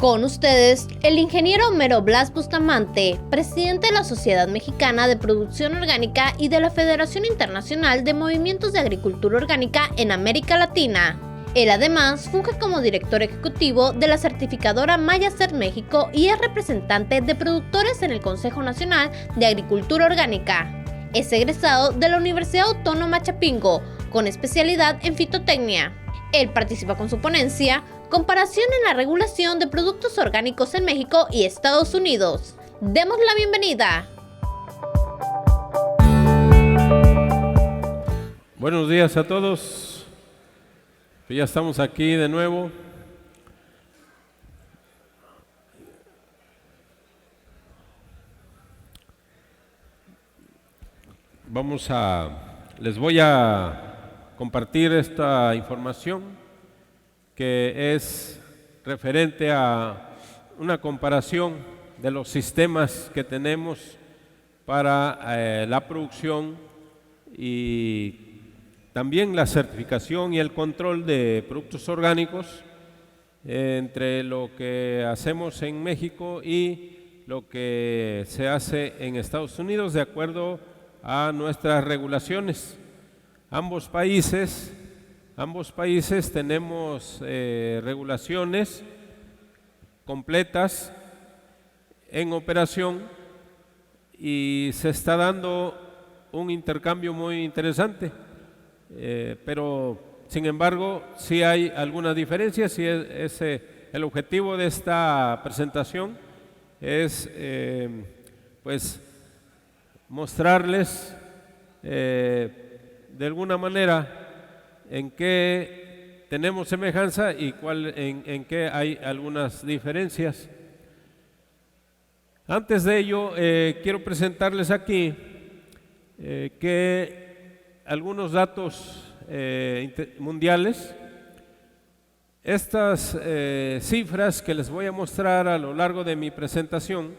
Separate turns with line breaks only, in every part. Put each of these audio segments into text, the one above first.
Con ustedes, el ingeniero Homero Blas Bustamante, presidente de la Sociedad Mexicana de Producción Orgánica y de la Federación Internacional de Movimientos de Agricultura Orgánica en América Latina. Él además funge como director ejecutivo de la certificadora Mayacer México y es representante de productores en el Consejo Nacional de Agricultura Orgánica. Es egresado de la Universidad Autónoma Chapingo, con especialidad en fitotecnia. Él participa con su ponencia Comparación en la regulación de productos orgánicos en México y Estados Unidos. Demos la bienvenida.
Buenos días a todos. Ya estamos aquí de nuevo. Les voy a compartir esta información que es referente a una comparación de los sistemas que tenemos para la producción y también la certificación y el control de productos orgánicos entre lo que hacemos en México y lo que se hace en Estados Unidos de acuerdo a nuestras regulaciones. Ambos países tenemos regulaciones completas en operación y se está dando un intercambio muy interesante, pero sin embargo sí hay algunas diferencias y el objetivo de esta presentación es pues mostrarles de alguna manera en qué tenemos semejanza y en qué hay algunas diferencias. Antes de ello, quiero presentarles aquí que algunos datos mundiales. Estas cifras que les voy a mostrar a lo largo de mi presentación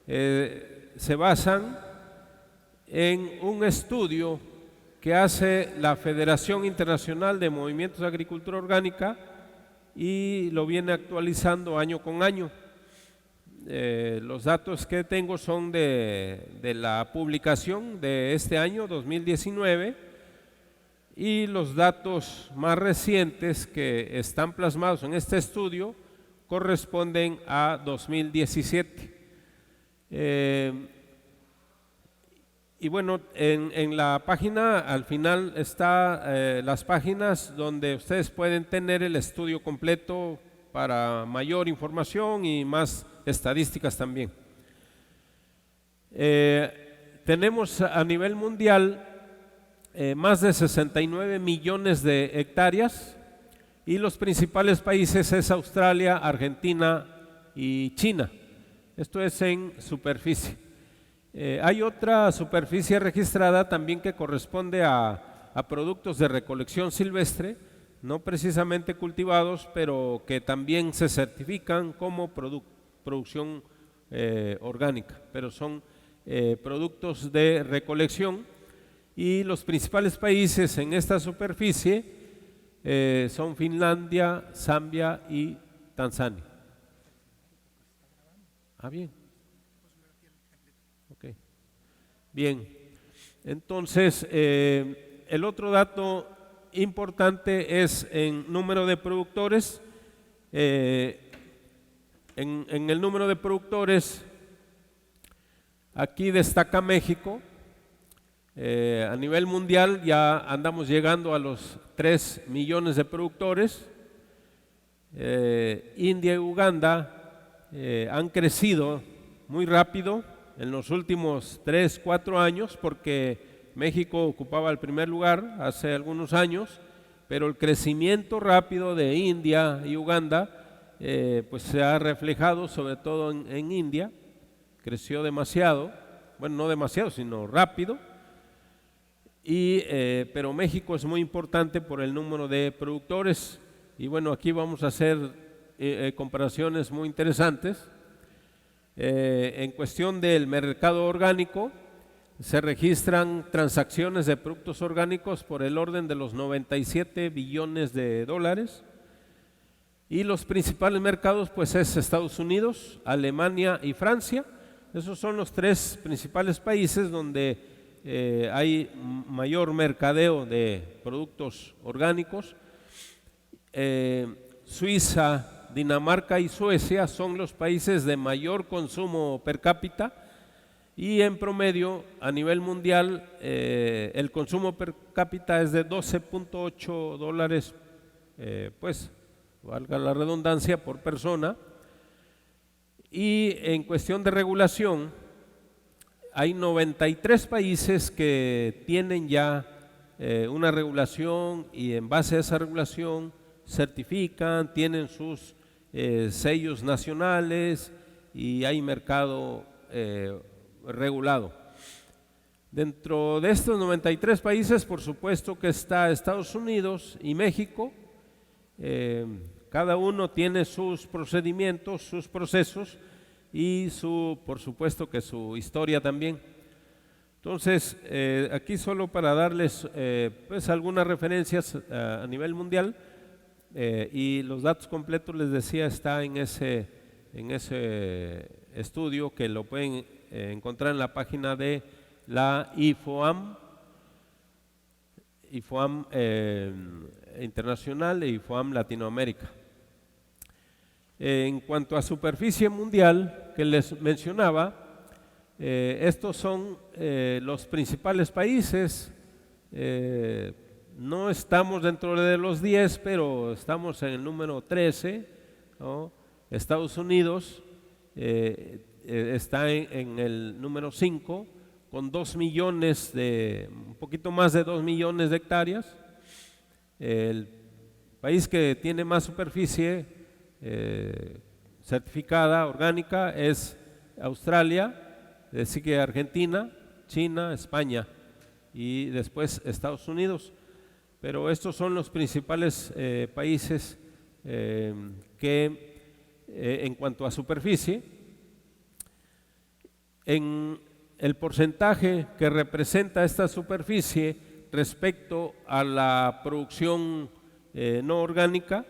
se basan en un estudio que hace la Federación Internacional de Movimientos de Agricultura Orgánica y lo viene actualizando año con año. Los datos que tengo son de la publicación de este año, 2019, y los datos más recientes que están plasmados en este estudio corresponden a 2017. Y bueno, en la página, al final está las páginas donde ustedes pueden tener el estudio completo para mayor información y más estadísticas también. Tenemos a nivel mundial más de 69 millones de hectáreas y los principales países es Australia, Argentina y China. Esto es en superficie. Hay otra superficie registrada también que corresponde a productos de recolección silvestre, no precisamente cultivados, pero que también se certifican como producción orgánica, pero son productos de recolección y los principales países en esta superficie son Finlandia, Zambia y Tanzania. Bien. Bien, entonces el otro dato importante es en número de productores. En el número de productores, aquí destaca México. A nivel mundial ya andamos llegando a los 3 millones de productores. India y Uganda han crecido muy rápido en los últimos 3-4 años, porque México ocupaba el primer lugar hace algunos años, pero el crecimiento rápido de India y Uganda pues se ha reflejado sobre todo en India. Creció demasiado, bueno, no demasiado, sino rápido, pero México es muy importante por el número de productores. Y bueno, aquí vamos a hacer comparaciones muy interesantes. En cuestión del mercado orgánico, se registran transacciones de productos orgánicos por el orden de los 97 billones de dólares. Y los principales mercados pues es Estados Unidos, Alemania y Francia. Esos son los tres principales países donde hay mayor mercadeo de productos orgánicos. Suiza, Dinamarca y Suecia son los países de mayor consumo per cápita, y en promedio a nivel mundial el consumo per cápita es de $12.8, pues valga la redundancia, por persona. Y en cuestión de regulación, hay 93 países que tienen ya una regulación, y en base a esa regulación certifican, tienen sus sellos nacionales y hay mercado regulado. Dentro de estos 93 países, por supuesto que está Estados Unidos y México. Cada uno tiene sus procedimientos, sus procesos y por supuesto que su historia también. Entonces, aquí solo para darles pues algunas referencias a nivel mundial, y los datos completos, les decía, está en ese estudio, que lo pueden encontrar en la página de la IFOAM Internacional e IFOAM Latinoamérica. En cuanto a superficie mundial que les mencionaba, estos son los principales países. No estamos dentro de los 10, pero estamos en el número 13, ¿no? Estados Unidos está en el número 5, con un poquito más de 2 millones de hectáreas. El país que tiene más superficie certificada orgánica es Australia, sigue Argentina, China, España y después Estados Unidos. Pero estos son los principales países que en cuanto a superficie, en el porcentaje que representa esta superficie respecto a la producción no orgánica,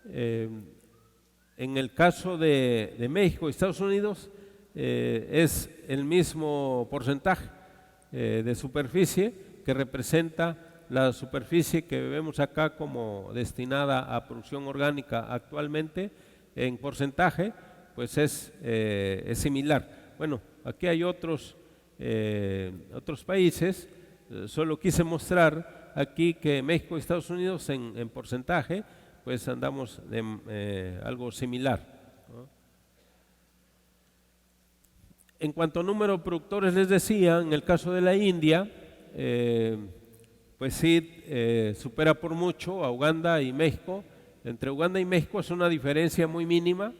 en el caso de México y Estados Unidos es el mismo porcentaje de superficie que representa la superficie que vemos acá como destinada a producción orgánica actualmente. En porcentaje pues es similar. Bueno, aquí hay otros países, solo quise mostrar aquí que México y Estados Unidos en porcentaje pues andamos de algo similar, ¿no? En cuanto a número de productores, les decía, en el caso de la India, pues sí, supera por mucho a Uganda y México. Entre Uganda y México es una diferencia muy mínima,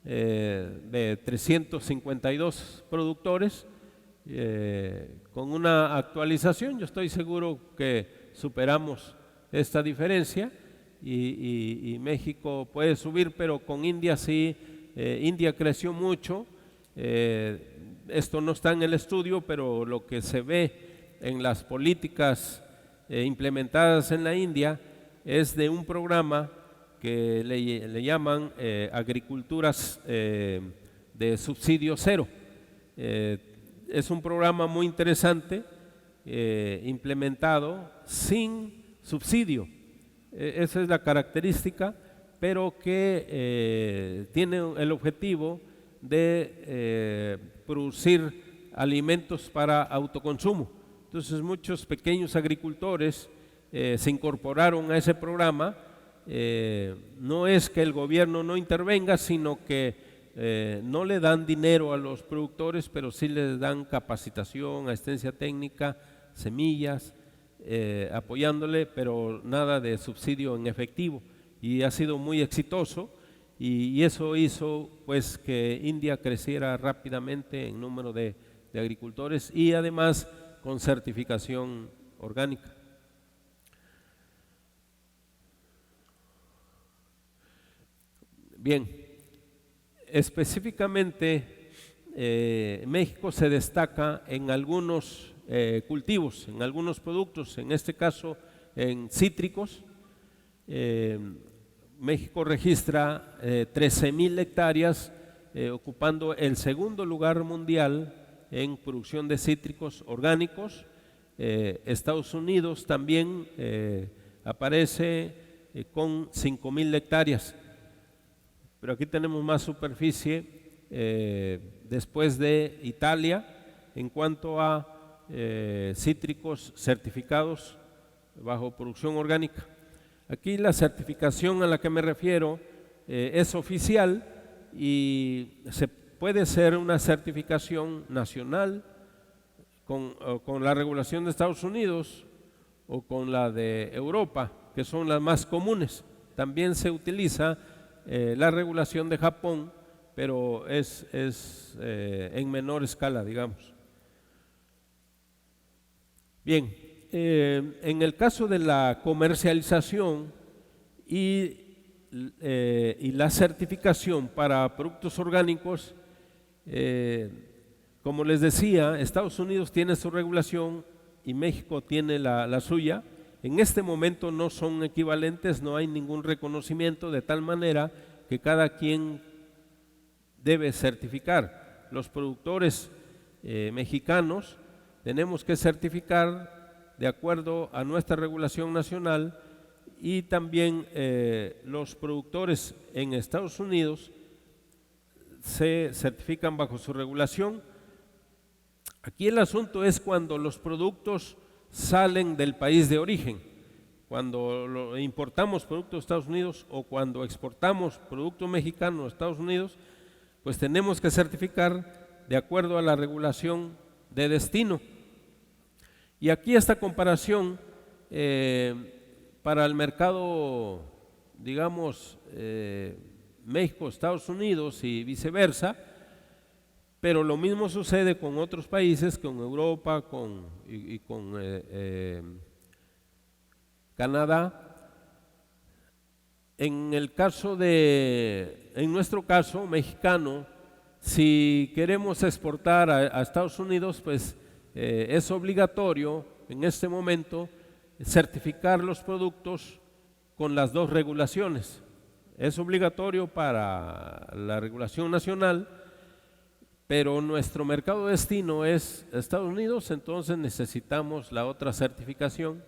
de 352 productores. Con una actualización yo estoy seguro que superamos esta diferencia, y México puede subir, pero con India sí. India creció mucho. Esto no está en el estudio, pero lo que se ve en las políticas implementadas en la India es de un programa que le llaman agriculturas de subsidio cero. Es un programa muy interesante, implementado sin subsidio. Esa es la característica, pero que tiene el objetivo de producir alimentos para autoconsumo. Entonces muchos pequeños agricultores se incorporaron a ese programa. No es que el gobierno no intervenga, sino que no le dan dinero a los productores, pero sí les dan capacitación, asistencia técnica, semillas, apoyándole, pero nada de subsidio en efectivo, y ha sido muy exitoso, y eso hizo pues que India creciera rápidamente en número de agricultores, y además con certificación orgánica. Bien, específicamente México se destaca en algunos cultivos, en algunos productos, en este caso en cítricos. México registra 13,000 hectáreas, ocupando el segundo lugar mundial en producción de cítricos orgánicos. Estados Unidos también aparece con 5,000 hectáreas, pero aquí tenemos más superficie después de Italia en cuanto a cítricos certificados bajo producción orgánica. Aquí la certificación a la que me refiero es oficial y se puede ser una certificación nacional con la regulación de Estados Unidos o con la de Europa, que son las más comunes. También se utiliza la regulación de Japón, pero es en menor escala, digamos. Bien, en el caso de la comercialización y la certificación para productos orgánicos, como les decía, Estados Unidos tiene su regulación y México tiene la suya. En este momento no son equivalentes, no hay ningún reconocimiento, de tal manera que cada quien debe certificar. Los productores mexicanos tenemos que certificar de acuerdo a nuestra regulación nacional, y también los productores en Estados Unidos se certifican bajo su regulación. Aquí el asunto es cuando los productos salen del país de origen. Cuando importamos productos de Estados Unidos o cuando exportamos productos mexicanos a Estados Unidos, pues tenemos que certificar de acuerdo a la regulación de destino. Y aquí esta comparación para el mercado, digamos, México, Estados Unidos y viceversa, pero lo mismo sucede con otros países, con Europa y con Canadá. En nuestro caso mexicano, si queremos exportar a Estados Unidos, pues es obligatorio en este momento certificar los productos con las dos regulaciones. Es obligatorio para la regulación nacional, pero nuestro mercado destino es Estados Unidos, entonces necesitamos la otra certificación.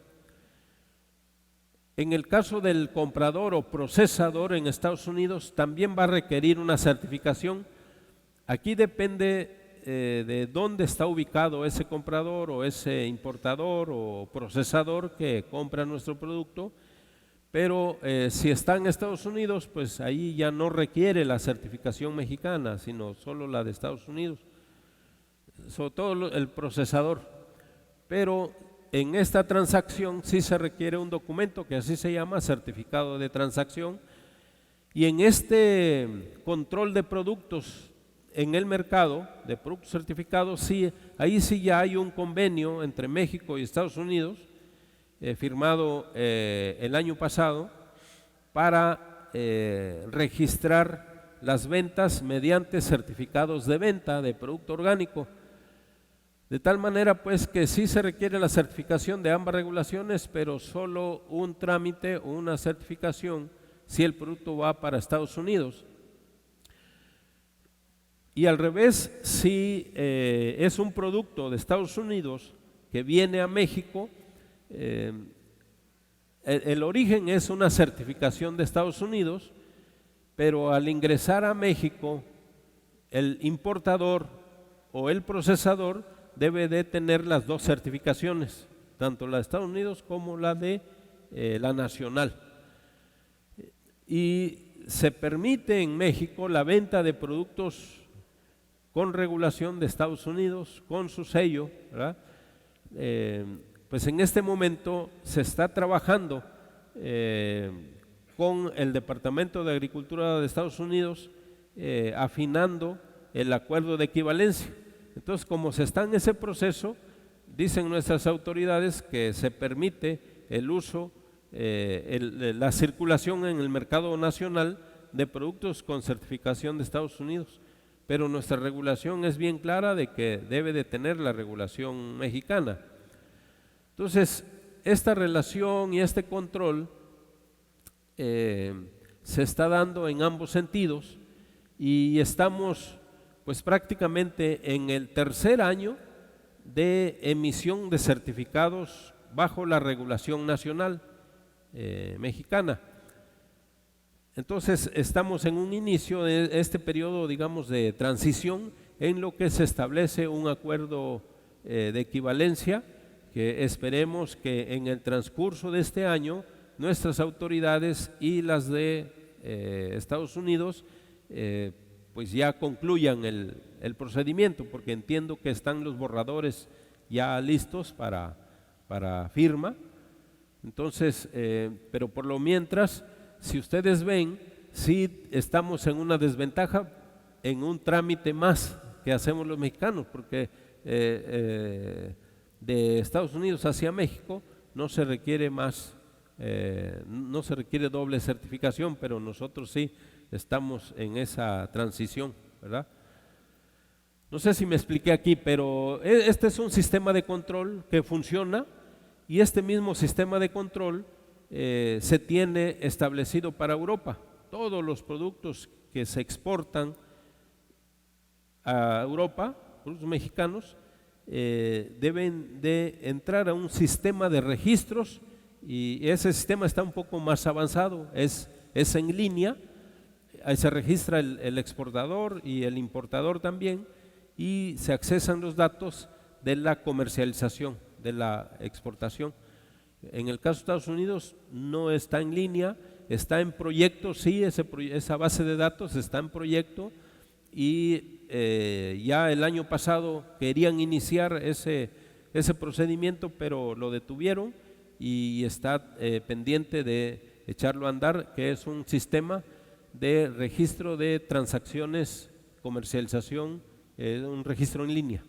En el caso del comprador o procesador en Estados Unidos también va a requerir una certificación. Aquí depende de dónde está ubicado ese comprador o ese importador o procesador que compra nuestro producto, pero si está en Estados Unidos, pues ahí ya no requiere la certificación mexicana, sino solo la de Estados Unidos, sobre todo el procesador. Pero en esta transacción sí se requiere un documento que así se llama certificado de transacción, y en este control de productos en el mercado de productos certificados, sí, ahí sí ya hay un convenio entre México y Estados Unidos firmado el año pasado para registrar las ventas mediante certificados de venta de producto orgánico. De tal manera pues que sí se requiere la certificación de ambas regulaciones, pero solo un trámite o una certificación si el producto va para Estados Unidos. Y al revés, si es un producto de Estados Unidos que viene a México, el origen es una certificación de Estados Unidos, pero al ingresar a México, el importador o el procesador debe de tener las dos certificaciones, tanto la de Estados Unidos como la de la nacional. Y se permite en México la venta de productos con regulación de Estados Unidos, con su sello, ¿verdad? Pues en este momento se está trabajando con el Departamento de Agricultura de Estados Unidos afinando el acuerdo de equivalencia. Entonces, como se está en ese proceso, dicen nuestras autoridades que se permite el uso, la circulación en el mercado nacional de productos con certificación de Estados Unidos. Pero nuestra regulación es bien clara de que debe de tener la regulación mexicana. Entonces, esta relación y este control se está dando en ambos sentidos y estamos pues prácticamente en el tercer año de emisión de certificados bajo la regulación nacional mexicana. Entonces estamos en un inicio de este periodo, digamos, de transición en lo que se establece un acuerdo de equivalencia que esperemos que en el transcurso de este año nuestras autoridades y las de Estados Unidos pues ya concluyan el procedimiento, porque entiendo que están los borradores ya listos para firma. Entonces, pero por lo mientras, si ustedes ven, sí estamos en una desventaja en un trámite más que hacemos los mexicanos, porque de Estados Unidos hacia México no se requiere más, no se requiere doble certificación, pero nosotros sí estamos en esa transición, ¿verdad? No sé si me expliqué aquí, pero este es un sistema de control que funciona y este mismo sistema de control se tiene establecido para Europa. Todos los productos que se exportan a Europa, productos mexicanos, deben de entrar a un sistema de registros y ese sistema está un poco más avanzado, es en línea, ahí se registra el exportador y el importador también y se accesan los datos de la comercialización, de la exportación. En el caso de Estados Unidos no está en línea, está en proyecto, sí, esa base de datos está en proyecto y ya el año pasado querían iniciar ese procedimiento, pero lo detuvieron y está pendiente de echarlo a andar, que es un sistema de registro de transacciones, comercialización, un registro en línea.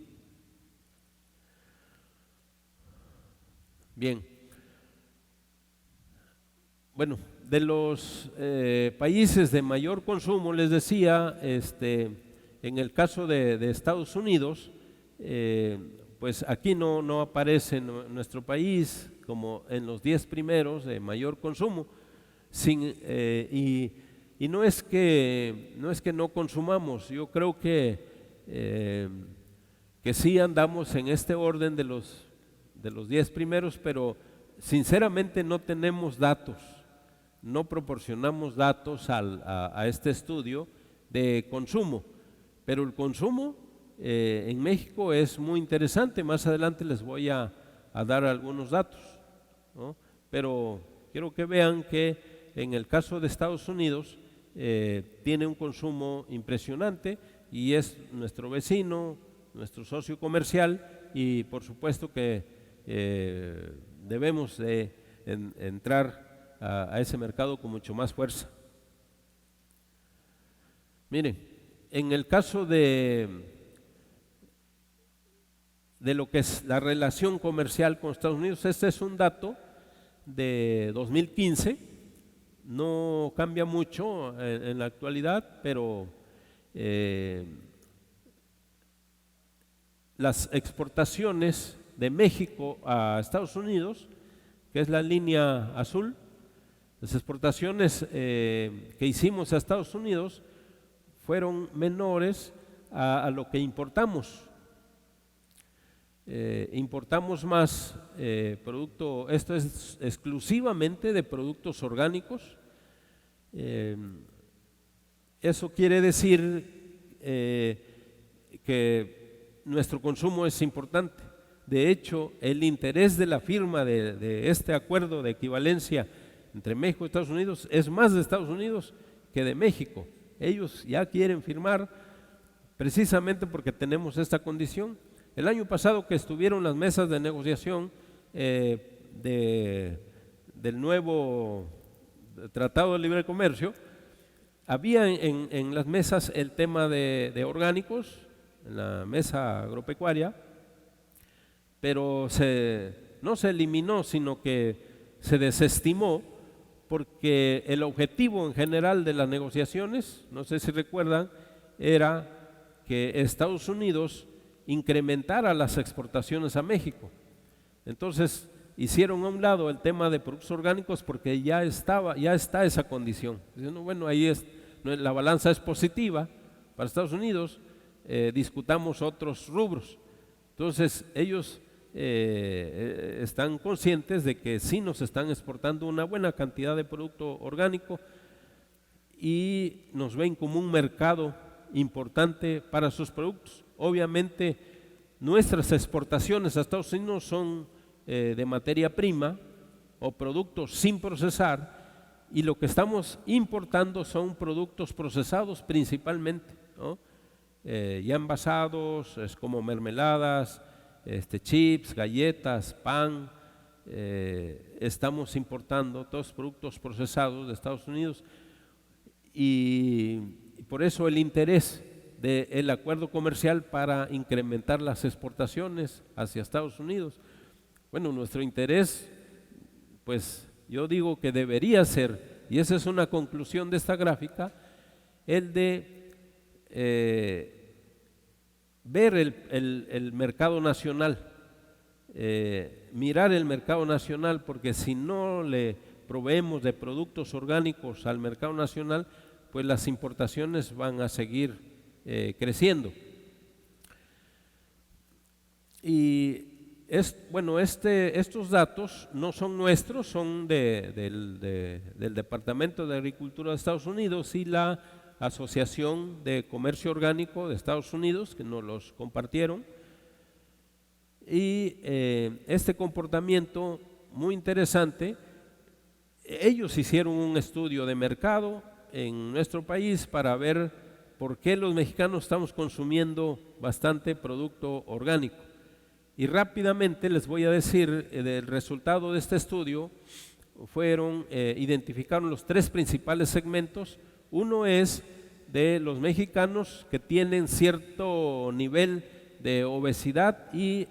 Bien. Bueno, de los países de mayor consumo, les decía, en el caso de Estados Unidos, pues aquí no aparece nuestro país como en los 10 primeros de mayor consumo, y no es que no consumamos, yo creo que sí andamos en este orden de los 10 primeros, pero sinceramente no tenemos datos, no proporcionamos datos a este estudio de consumo, pero el consumo en México es muy interesante. Más adelante les voy a dar algunos datos, ¿no? Pero quiero que vean que en el caso de Estados Unidos tiene un consumo impresionante y es nuestro vecino, nuestro socio comercial y por supuesto que debemos de entrar a ese mercado con mucho más fuerza. Miren, en el caso de lo que es la relación comercial con Estados Unidos, este es un dato de 2015, no cambia mucho en la actualidad, pero las exportaciones de México a Estados Unidos, que es la línea azul, las exportaciones que hicimos a Estados Unidos fueron menores a lo que importamos. Importamos más producto, esto es exclusivamente de productos orgánicos. Eso quiere decir que nuestro consumo es importante. De hecho, el interés de la firma de este acuerdo de equivalencia entre México y Estados Unidos es más de Estados Unidos que de México. Ellos ya quieren firmar precisamente porque tenemos esta condición. El año pasado que estuvieron las mesas de negociación del nuevo Tratado de Libre Comercio, había en las mesas el tema de orgánicos, en la mesa agropecuaria, pero no se eliminó, sino que se desestimó, porque el objetivo en general de las negociaciones, no sé si recuerdan, era que Estados Unidos incrementara las exportaciones a México. Entonces, hicieron a un lado el tema de productos orgánicos porque ya está esa condición. Diciendo, bueno, ahí la balanza es positiva para Estados Unidos, discutamos otros rubros. Entonces ellos están conscientes de que sí nos están exportando una buena cantidad de producto orgánico y nos ven como un mercado importante para sus productos. Obviamente nuestras exportaciones a Estados Unidos son de materia prima o productos sin procesar, y lo que estamos importando son productos procesados principalmente, ¿no? Ya envasados, es como mermeladas, chips, galletas, pan. Estamos importando todos productos procesados de Estados Unidos, y por eso el interés del acuerdo comercial para incrementar las exportaciones hacia Estados Unidos. Bueno, nuestro interés, pues yo digo que debería ser, y esa es una conclusión de esta gráfica, el de ver el mercado nacional, mirar el mercado nacional, porque si no le proveemos de productos orgánicos al mercado nacional, pues las importaciones van a seguir creciendo. Y estos datos no son nuestros, son del Departamento de Agricultura de Estados Unidos y la Asociación de Comercio Orgánico de Estados Unidos, que nos los compartieron. Y este comportamiento muy interesante, ellos hicieron un estudio de mercado en nuestro país para ver por qué los mexicanos estamos consumiendo bastante producto orgánico. Y rápidamente les voy a decir el resultado de este estudio. Identificaron los tres principales segmentos. Uno es de los mexicanos que tienen cierto nivel de obesidad y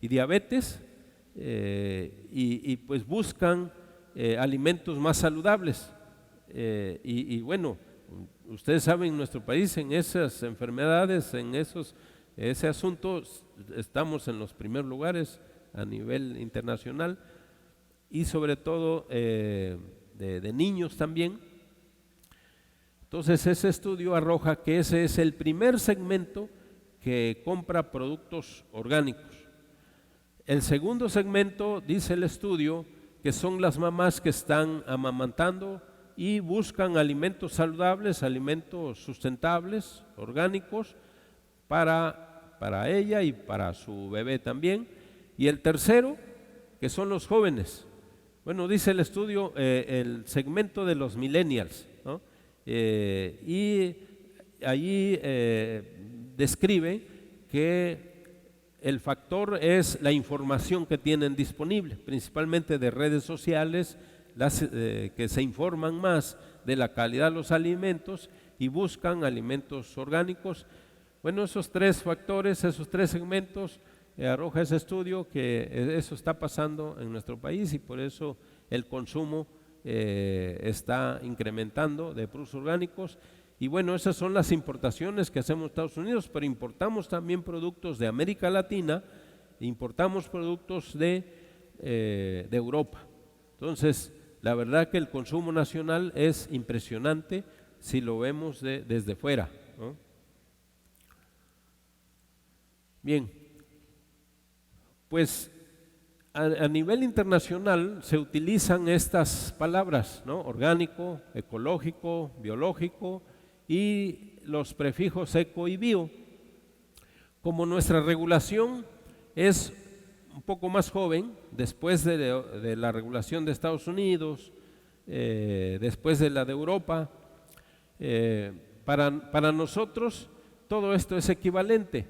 diabetes, y pues buscan alimentos más saludables. Y bueno, ustedes saben, en nuestro país, en esas enfermedades, ese asunto, estamos en los primeros lugares a nivel internacional, y sobre todo de niños también. Entonces ese estudio arroja que ese es el primer segmento que compra productos orgánicos. El segundo segmento, dice el estudio, que son las mamás que están amamantando y buscan alimentos saludables, alimentos sustentables, orgánicos, para ella y para su bebé también. Y el tercero, que son los jóvenes. Bueno, dice el estudio, el segmento de los millennials, ¿no? Y allí describe que el factor es la información que tienen disponible, principalmente de redes sociales, que se informan más de la calidad de los alimentos y buscan alimentos orgánicos. Bueno, esos tres factores, esos tres segmentos, arroja ese estudio que eso está pasando en nuestro país, y por eso el consumo está incrementando de productos orgánicos. Y bueno, esas son las importaciones que hacemos en Estados Unidos, pero importamos también productos de América Latina, importamos productos de Europa. Entonces, la verdad que el consumo nacional es impresionante si lo vemos desde fuera, ¿no? Bien, pues a nivel internacional se utilizan estas palabras, ¿no? Orgánico, ecológico, biológico, y los prefijos eco y bio. Como nuestra regulación es un poco más joven, después de la regulación de Estados Unidos, después de la de Europa, para nosotros todo esto es equivalente.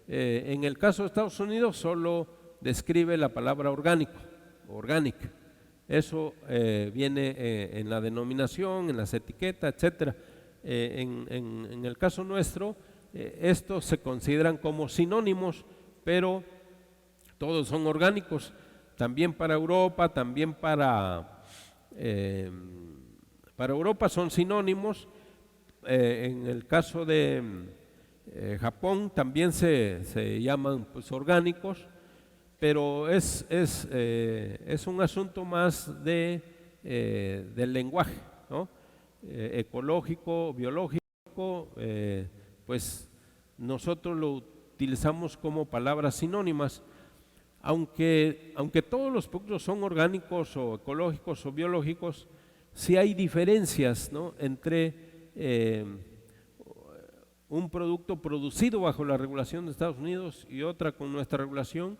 En el caso de Estados Unidos solo describe la palabra orgánico, orgánica. Eso viene en la denominación, en las etiquetas, etcétera. En el caso nuestro, estos se consideran como sinónimos, pero todos son orgánicos. También para Europa, también para Europa son sinónimos. En el caso de Japón también se llaman pues orgánicos, pero es un asunto más del lenguaje, ¿no? Ecológico, biológico, pues nosotros lo utilizamos como palabras sinónimas, aunque todos los productos son orgánicos o ecológicos o biológicos, sí hay diferencias, ¿no?, entre un producto producido bajo la regulación de Estados Unidos y otra con nuestra regulación,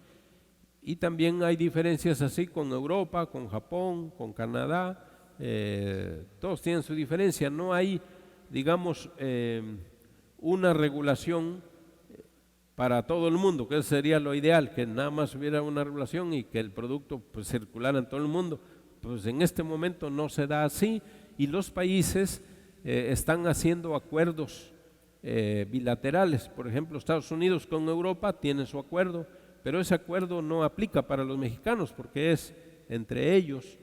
y también hay diferencias así con Europa, con Japón, con Canadá, todos tienen su diferencia. No hay, digamos, una regulación para todo el mundo, que sería lo ideal, que nada más hubiera una regulación y que el producto pues circulara en todo el mundo. Pues en este momento no se da así, y los países están haciendo acuerdos bilaterales. Por ejemplo, Estados Unidos con Europa tiene su acuerdo, pero ese acuerdo no aplica para los mexicanos porque es entre ellos.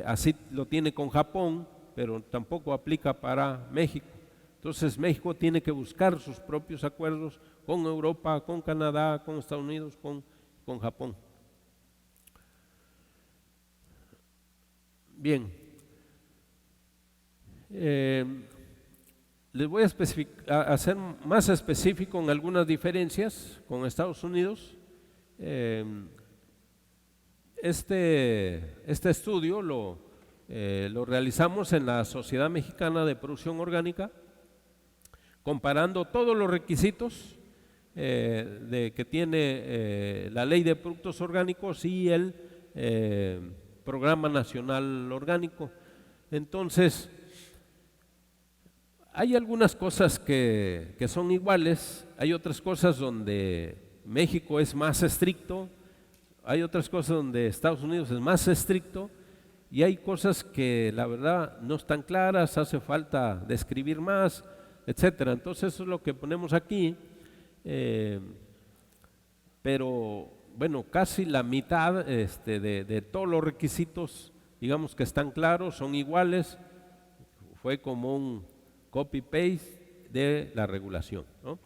Así lo tiene con Japón, pero tampoco aplica para México. Entonces México tiene que buscar sus propios acuerdos con Europa, con Canadá, con Estados Unidos, con Japón. Bien, les voy a ser más específico en algunas diferencias con Estados Unidos. Este estudio lo realizamos en la Sociedad Mexicana de Producción Orgánica, comparando todos los requisitos que tiene la Ley de Productos Orgánicos y el Programa Nacional Orgánico. Entonces, hay algunas cosas que son iguales, hay otras cosas donde México es más estricto, hay otras cosas donde Estados Unidos es más estricto, y hay cosas que la verdad no están claras, hace falta describir más, etcétera. Entonces eso es lo que ponemos aquí, pero bueno, casi la mitad de todos los requisitos, digamos que están claros, son iguales, fue como un copy-paste de la regulación, ¿no?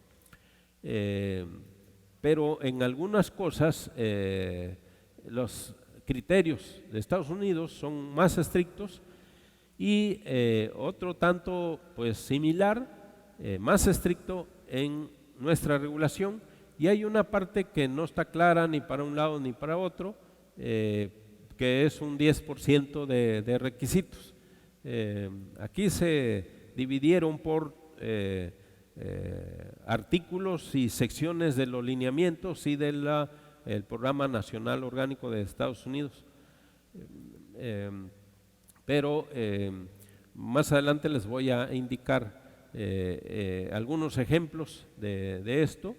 Pero en algunas cosas los criterios de Estados Unidos son más estrictos y otro tanto pues similar, más estricto en nuestra regulación, y hay una parte que no está clara ni para un lado ni para otro, que es un 10% de requisitos. Aquí se dividieron por artículos y secciones de los lineamientos y del Programa Nacional Orgánico de Estados Unidos. Pero más adelante les voy a indicar algunos ejemplos de esto.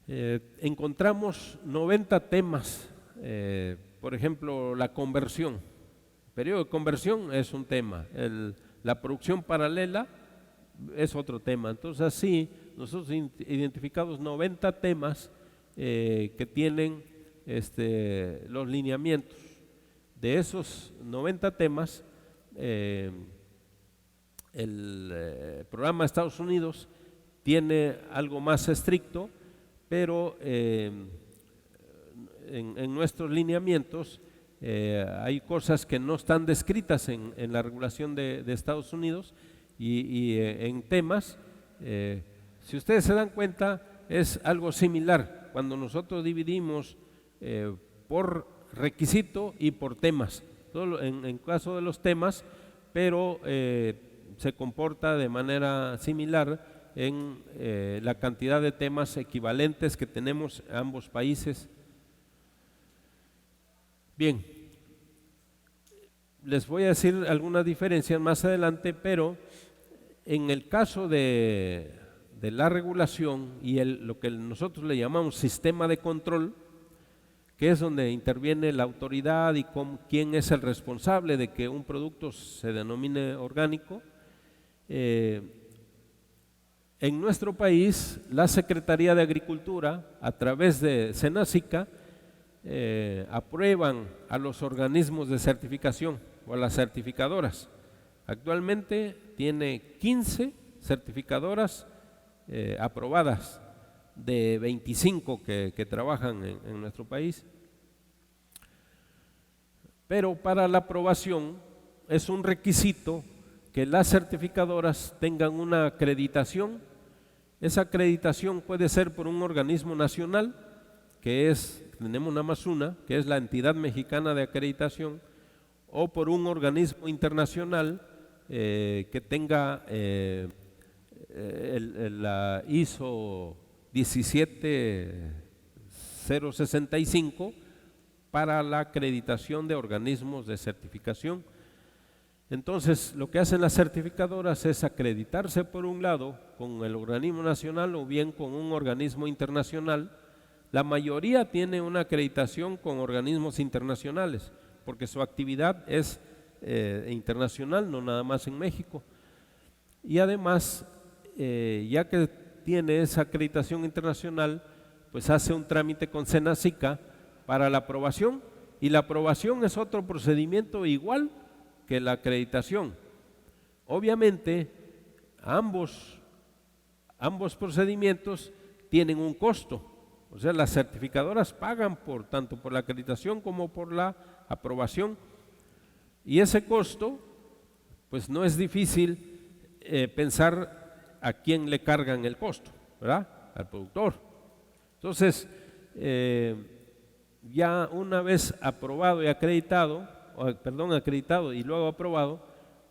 Encontramos 90 temas, por ejemplo, la conversión. Periodo de conversión es un tema, la producción paralela es otro tema. Entonces así nosotros identificamos 90 temas que tienen los lineamientos. De esos 90 temas, el programa de Estados Unidos tiene algo más estricto, pero en nuestros lineamientos hay cosas que no están descritas en la regulación de Estados Unidos, y en temas, si ustedes se dan cuenta, es algo similar cuando nosotros dividimos por requisito y por temas, todo en caso de los temas, pero se comporta de manera similar en la cantidad de temas equivalentes que tenemos en ambos países. Bien, les voy a decir algunas diferencias más adelante, pero en el caso de la regulación y lo que nosotros le llamamos sistema de control, que es donde interviene la autoridad y quién es el responsable de que un producto se denomine orgánico, en nuestro país la Secretaría de Agricultura, a través de Senacica, aprueban a los organismos de certificación o a las certificadoras. Actualmente tiene 15 certificadoras aprobadas de 25 que trabajan en nuestro país. Pero para la aprobación es un requisito que las certificadoras tengan una acreditación. Esa acreditación puede ser por un organismo nacional, tenemos nada más una, que es la Entidad Mexicana de Acreditación, o por un organismo internacional que tenga la ISO 17065 para la acreditación de organismos de certificación. Entonces, lo que hacen las certificadoras es acreditarse por un lado con el organismo nacional o bien con un organismo internacional. La mayoría tiene una acreditación con organismos internacionales, porque su actividad es internacional, no nada más en México. Y además, ya que tiene esa acreditación internacional, pues hace un trámite con Senacica para la aprobación, y la aprobación es otro procedimiento igual que la acreditación. Obviamente, ambos procedimientos tienen un costo, o sea, las certificadoras pagan tanto por la acreditación como por la aprobación, y ese costo, pues no es difícil pensar a quién le cargan el costo, ¿verdad? Al productor. Entonces, ya una vez aprobado y acreditado y luego aprobado,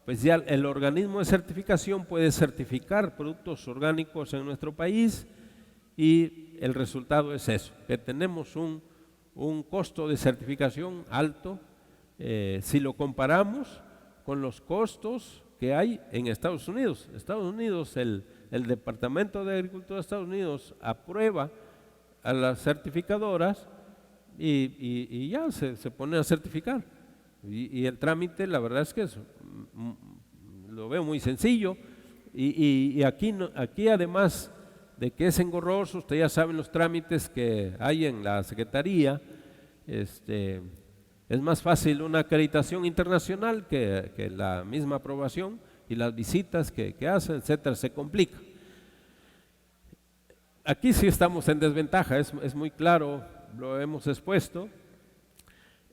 pues ya el organismo de certificación puede certificar productos orgánicos en nuestro país, y el resultado es eso, que tenemos un costo de certificación alto si lo comparamos con los costos que hay en Estados Unidos. Estados Unidos, el Departamento de Agricultura de Estados Unidos aprueba a las certificadoras y ya se pone a certificar. Y el trámite, la verdad es que lo veo muy sencillo, y aquí además de que es engorroso, ustedes ya saben los trámites que hay en la Secretaría, es más fácil una acreditación internacional que la misma aprobación, y las visitas que hacen, etcétera, se complica. Aquí sí estamos en desventaja, es muy claro, lo hemos expuesto.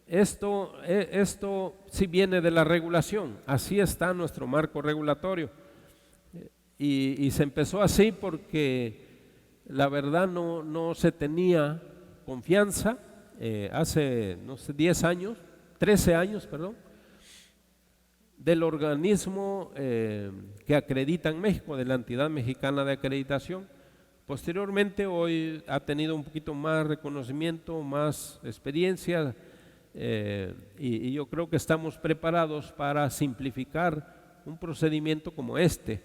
Esto sí viene de la regulación, así está nuestro marco regulatorio, y se empezó así porque la verdad no se tenía confianza hace, no sé, 13 años, perdón, del organismo que acredita en México, de la Entidad Mexicana de Acreditación. Posteriormente, hoy ha tenido un poquito más reconocimiento, más experiencia, y yo creo que estamos preparados para simplificar un procedimiento como este.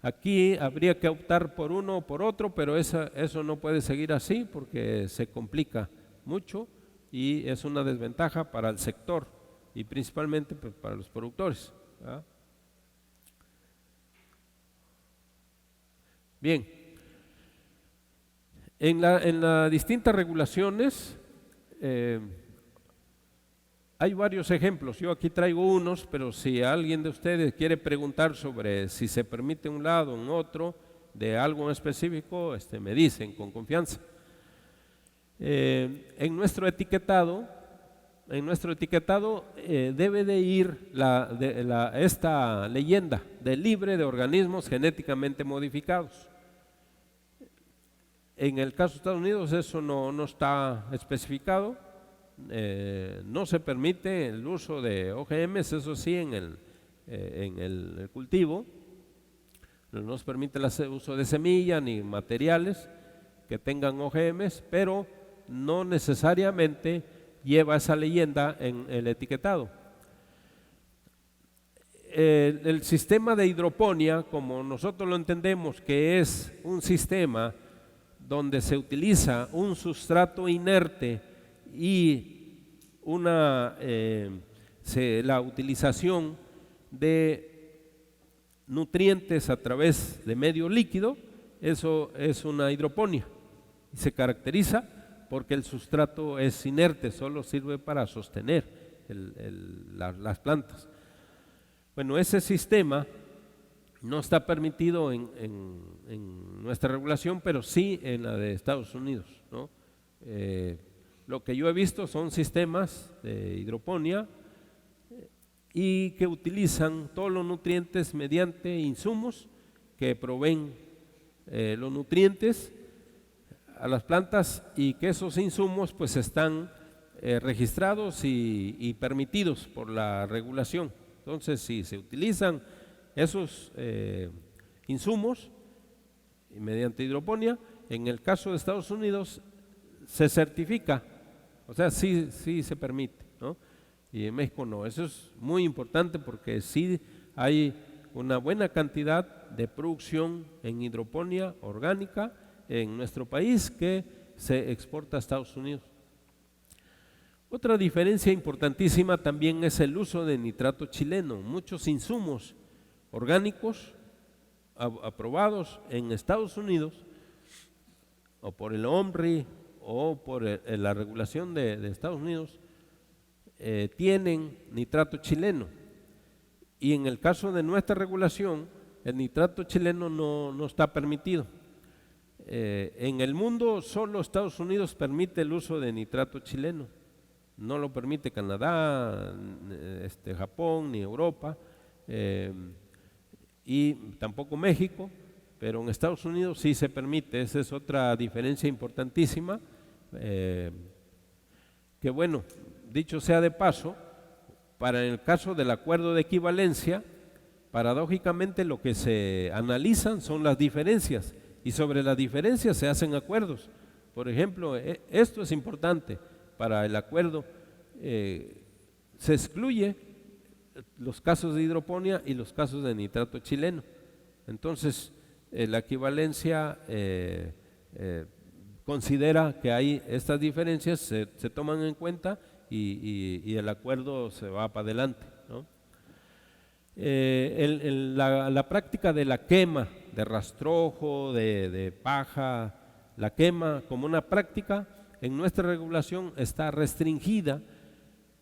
Aquí habría que optar por uno o por otro, pero eso no puede seguir así porque se complica mucho y es una desventaja para el sector y principalmente pues, para los productores, ¿verdad? Bien, en las distintas regulaciones hay varios ejemplos. Yo aquí traigo unos, pero si alguien de ustedes quiere preguntar sobre si se permite un lado o un otro de algo en específico, me dicen con confianza. En nuestro etiquetado debe de ir esta leyenda de libre de organismos genéticamente modificados. En el caso de Estados Unidos eso no está especificado. No se permite el uso de OGMs, eso sí, en el cultivo. No se permite el uso de semilla ni materiales que tengan OGMs, pero no necesariamente lleva esa leyenda en el etiquetado. El sistema de hidroponía, como nosotros lo entendemos, que es un sistema donde se utiliza un sustrato inerte y la utilización de nutrientes a través de medio líquido, eso es una hidroponía y se caracteriza porque el sustrato es inerte, solo sirve para sostener las plantas. Bueno, ese sistema No está permitido en nuestra regulación, pero sí en la de Estados Unidos, ¿no? Lo que yo he visto son sistemas de hidroponía y que utilizan todos los nutrientes mediante insumos que proveen los nutrientes a las plantas, y que esos insumos pues están registrados y permitidos por la regulación. Entonces, si se utilizan esos insumos mediante hidroponía, en el caso de Estados Unidos se certifica, o sea, sí se permite, ¿no? Y en México no. Eso es muy importante porque sí hay una buena cantidad de producción en hidroponía orgánica en nuestro país que se exporta a Estados Unidos. Otra diferencia importantísima también es el uso de nitrato chileno. Muchos insumos orgánicos aprobados en Estados Unidos, o por el OMRI o por la regulación de Estados Unidos, tienen nitrato chileno. Y en el caso de nuestra regulación, el nitrato chileno no está permitido. En el mundo solo Estados Unidos permite el uso de nitrato chileno. No lo permite Canadá, Japón ni Europa, y tampoco México, pero en Estados Unidos sí se permite. Esa es otra diferencia importantísima, que bueno, dicho sea de paso, para el caso del acuerdo de equivalencia, paradójicamente lo que se analizan son las diferencias, y sobre las diferencias se hacen acuerdos. Por ejemplo, esto es importante para el acuerdo, se excluye los casos de hidroponía y los casos de nitrato chileno. Entonces, la equivalencia considera que hay estas diferencias, se toman en cuenta y el acuerdo se va para adelante, ¿no? La práctica de la quema, de rastrojo, de paja, la quema como una práctica en nuestra regulación está restringida,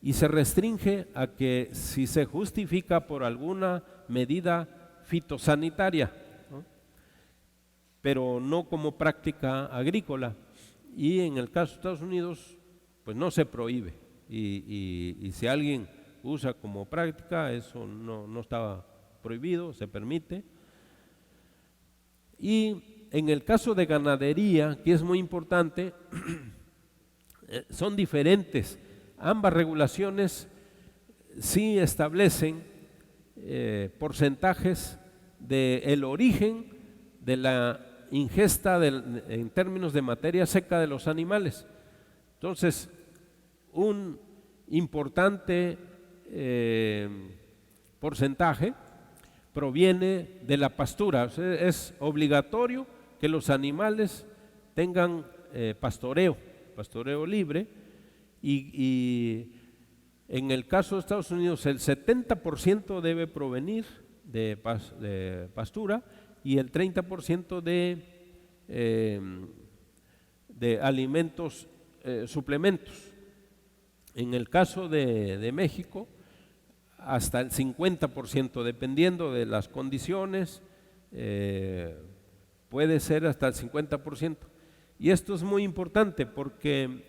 y se restringe a que si se justifica por alguna medida fitosanitaria, ¿no? Pero no como práctica agrícola. Y en el caso de Estados Unidos pues no se prohíbe, y si alguien usa como práctica, eso no está prohibido, se permite. Y en el caso de ganadería, que es muy importante, son diferentes. Ambas regulaciones sí establecen porcentajes del origen de la ingesta en términos de materia seca de los animales. Entonces, un importante porcentaje proviene de la pastura. O sea, es obligatorio que los animales tengan pastoreo libre, y en el caso de Estados Unidos el 70% debe provenir de pastura, y el 30% de alimentos, suplementos. En el caso de México, hasta el 50%, dependiendo de las condiciones, puede ser hasta el 50%. Y esto es muy importante porque,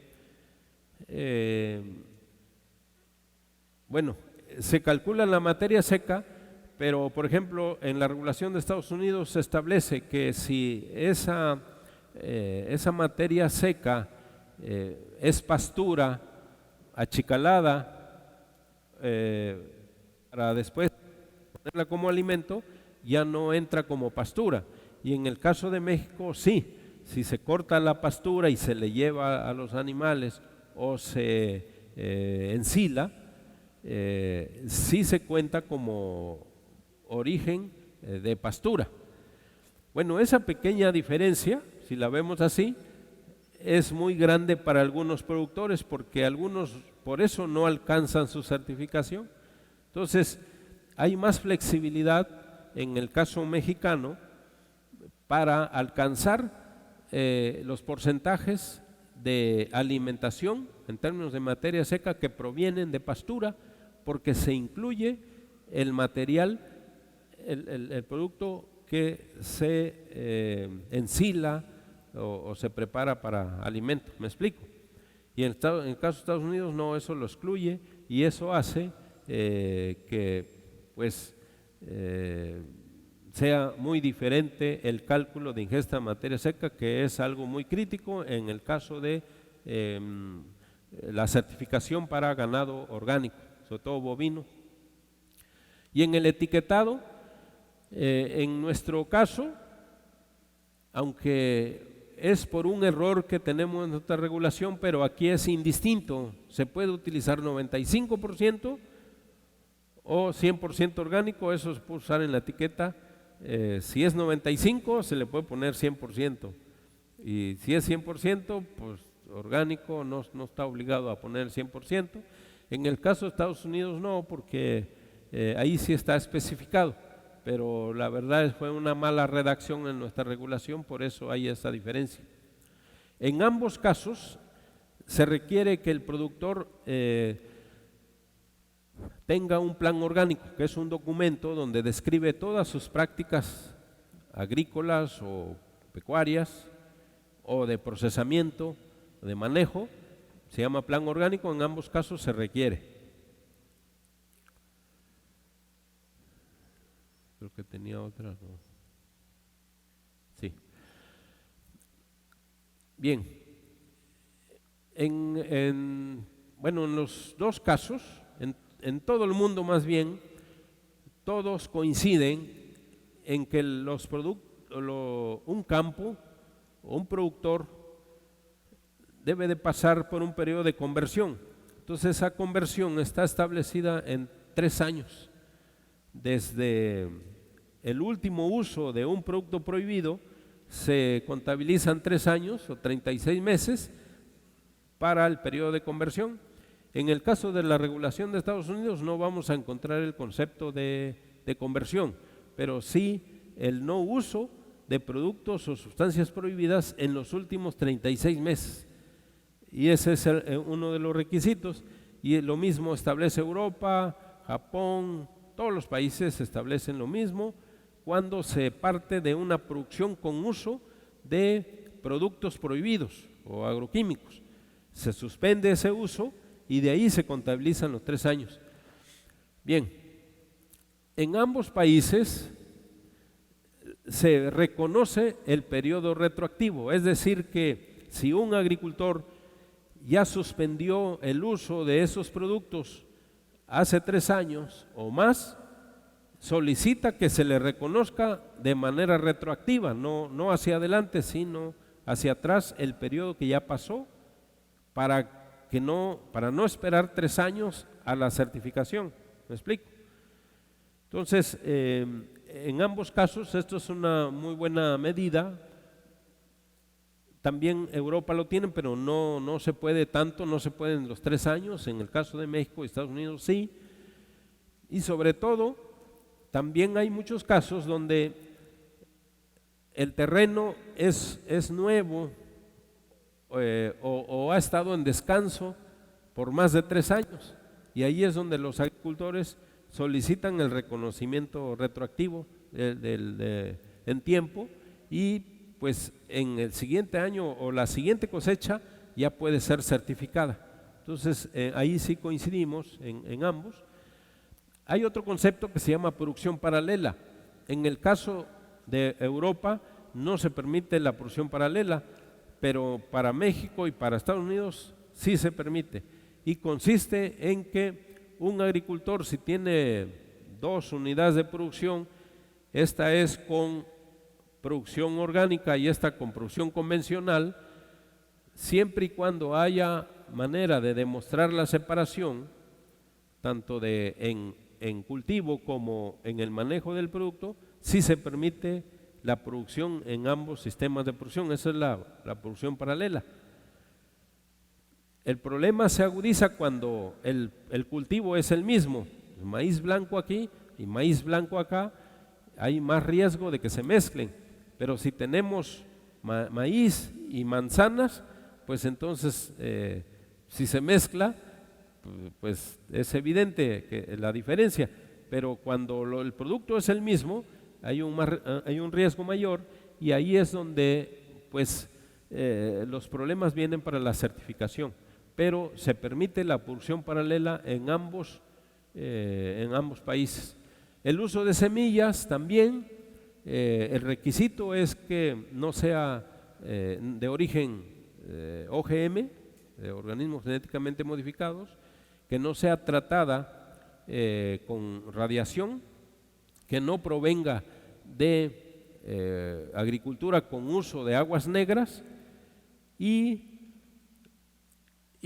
bueno, se calcula la materia seca, pero por ejemplo en la regulación de Estados Unidos se establece que si esa materia seca es pastura achicalada, para después ponerla como alimento, ya no entra como pastura. Y en el caso de México sí, si se corta la pastura y se le lleva a los animales o se ensila, sí se cuenta como origen de pastura. Bueno, esa pequeña diferencia, si la vemos así, es muy grande para algunos productores, porque algunos por eso no alcanzan su certificación. Entonces, hay más flexibilidad en el caso mexicano para alcanzar los porcentajes de alimentación en términos de materia seca que provienen de pastura, porque se incluye el material el producto que se ensila o se prepara para alimento, ¿me explico? Y en el caso de Estados Unidos no, eso lo excluye y eso hace que pues sea muy diferente el cálculo de ingesta de materia seca, que es algo muy crítico en el caso de la certificación para ganado orgánico, sobre todo bovino. Y en el etiquetado, en nuestro caso, aunque es por un error que tenemos en nuestra regulación, pero aquí es indistinto, se puede utilizar 95% o 100% orgánico, eso se puede usar en la etiqueta. Si es 95 se le puede poner 100%, y si es 100% pues orgánico no está obligado a poner el 100%. En el caso de Estados Unidos no, porque ahí sí está especificado, pero la verdad fue una mala redacción en nuestra regulación, por eso hay esa diferencia. En ambos casos se requiere que el productor tenga un plan orgánico, que es un documento donde describe todas sus prácticas agrícolas o pecuarias o de procesamiento, de manejo, se llama plan orgánico, en ambos casos se requiere. Creo que tenía otra, ¿no? Sí. Bien. Bueno, en los dos casos, en todo el mundo más bien, todos coinciden en que los un campo o un productor debe de pasar por un periodo de conversión. Entonces esa conversión está establecida en 3 años. Desde el último uso de un producto prohibido se contabilizan 3 años o 36 meses para el periodo de conversión. En el caso de la regulación de Estados Unidos no vamos a encontrar el concepto de conversión, pero sí el no uso de productos o sustancias prohibidas en los últimos 36 meses. Y ese es uno de los requisitos, y lo mismo establece Europa, Japón, todos los países establecen lo mismo cuando se parte de una producción con uso de productos prohibidos o agroquímicos. Se suspende ese uso y de ahí se contabilizan los 3 años. Bien, en ambos países se reconoce el periodo retroactivo, es decir que si un agricultor ya suspendió el uso de esos productos hace 3 años o más, solicita que se le reconozca de manera retroactiva, no hacia adelante, sino hacia atrás el periodo que ya pasó, para no esperar 3 años a la certificación. ¿Me explico? Entonces, en ambos casos esto es una muy buena medida. También Europa lo tiene, pero no se puede tanto, no se puede en los 3 años. En el caso de México y Estados Unidos sí. Y sobre todo, también hay muchos casos donde el terreno es nuevo o ha estado en descanso por más de 3 años. Y ahí es donde los agricultores solicitan el reconocimiento retroactivo en tiempo, y pues en el siguiente año o la siguiente cosecha ya puede ser certificada. Entonces ahí sí coincidimos en ambos. Hay otro concepto que se llama producción paralela. En el caso de Europa no se permite la producción paralela, pero para México y para Estados Unidos sí se permite, y consiste en que un agricultor, si tiene 2 unidades de producción, esta es con producción orgánica y esta con producción convencional, siempre y cuando haya manera de demostrar la separación, tanto en cultivo como en el manejo del producto, sí se permite la producción en ambos sistemas de producción. Esa es la producción paralela. El problema se agudiza cuando el cultivo es el mismo, maíz blanco aquí y maíz blanco acá, hay más riesgo de que se mezclen. Pero si tenemos maíz y manzanas, pues entonces si se mezcla, pues es evidente que la diferencia. pero cuando el producto es el mismo, hay un riesgo mayor, y ahí es donde pues los problemas vienen para la certificación, pero se permite la producción paralela en ambos países. El uso de semillas también, el requisito es que no sea de origen OGM, de organismos genéticamente modificados, que no sea tratada con radiación, que no provenga de agricultura con uso de aguas negras y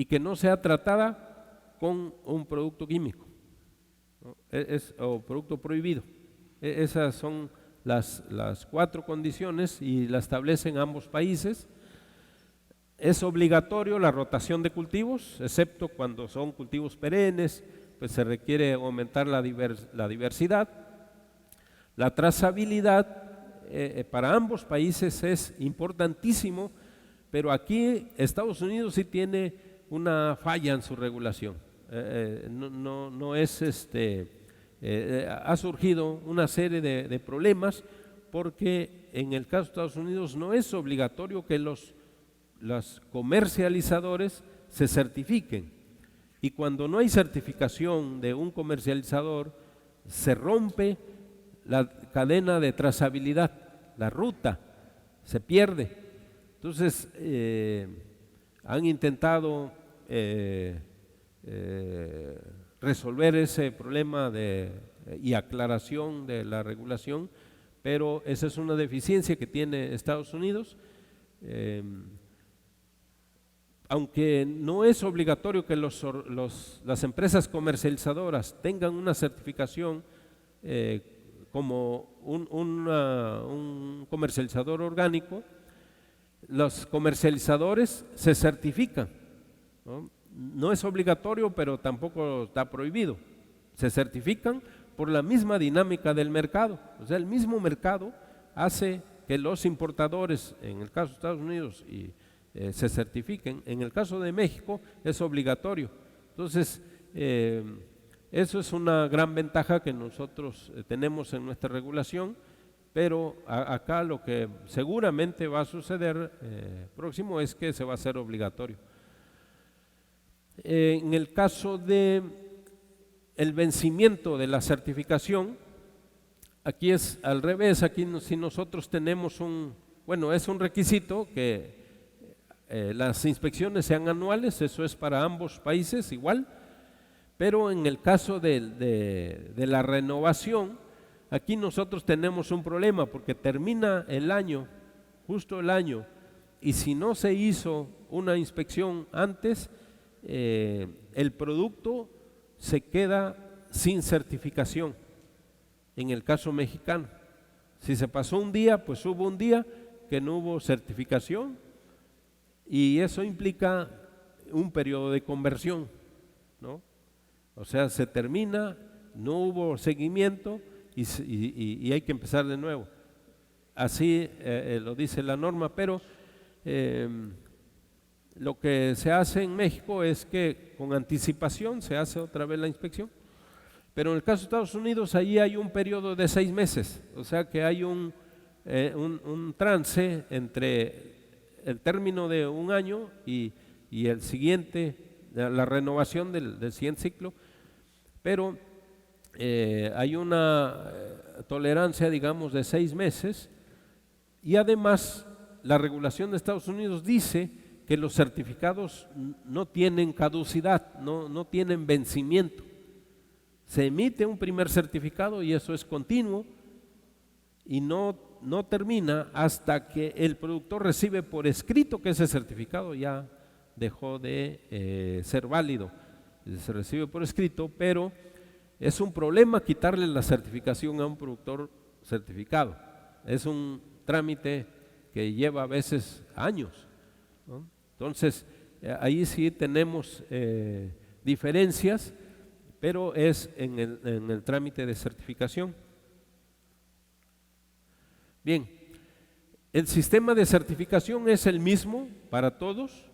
que no sea tratada con un producto químico, ¿no? O producto prohibido. Esas son las 4 condiciones y las establecen ambos países. Es obligatorio la rotación de cultivos, excepto cuando son cultivos perennes, pues se requiere aumentar la diversidad. La trazabilidad para ambos países es importantísimo, pero aquí Estados Unidos sí tiene una falla en su regulación. No es ha surgido una serie de problemas, porque en el caso de Estados Unidos no es obligatorio que los comercializadores se certifiquen, y cuando no hay certificación de un comercializador se rompe la cadena de trazabilidad, la ruta se pierde. Entonces han intentado resolver ese problema y aclaración de la regulación, pero esa es una deficiencia que tiene Estados Unidos. Aunque no es obligatorio que las empresas comercializadoras tengan una certificación como un comercializador orgánico, los comercializadores se certifican, ¿no? No es obligatorio, pero tampoco está prohibido. Se certifican por la misma dinámica del mercado. O sea, el mismo mercado hace que los importadores, en el caso de Estados Unidos, se certifiquen. En el caso de México es obligatorio. Entonces, eso es una gran ventaja que nosotros tenemos en nuestra regulación, pero acá lo que seguramente va a suceder próximo es que se va a hacer obligatorio. En el caso de el vencimiento de la certificación, aquí es al revés. Aquí si nosotros tenemos es un requisito que las inspecciones sean anuales, eso es para ambos países igual, pero en el caso de la renovación, aquí nosotros tenemos un problema, porque termina el año, justo el año, y si no se hizo una inspección antes, el producto se queda sin certificación. En el caso mexicano, si se pasó un día, pues hubo un día que no hubo certificación, y eso implica un periodo de conversión, ¿no? O sea, se termina, no hubo seguimiento y hay que empezar de nuevo. Así lo dice la norma, pero lo que se hace en México es que con anticipación se hace otra vez la inspección. Pero en el caso de Estados Unidos, ahí hay un periodo de 6 meses, o sea que hay un trance entre el término de un año y el siguiente, la renovación del siguiente ciclo, pero hay una tolerancia, digamos, de 6 meses, y además la regulación de Estados Unidos dice que los certificados no tienen caducidad, no tienen vencimiento. Se emite un primer certificado y eso es continuo y no termina hasta que el productor recibe por escrito que ese certificado ya dejó de ser válido. Se recibe por escrito, pero es un problema quitarle la certificación a un productor certificado. Es un trámite que lleva a veces años, ¿no? Entonces, ahí sí tenemos diferencias, pero es en el trámite de certificación. Bien, el sistema de certificación es el mismo para todos.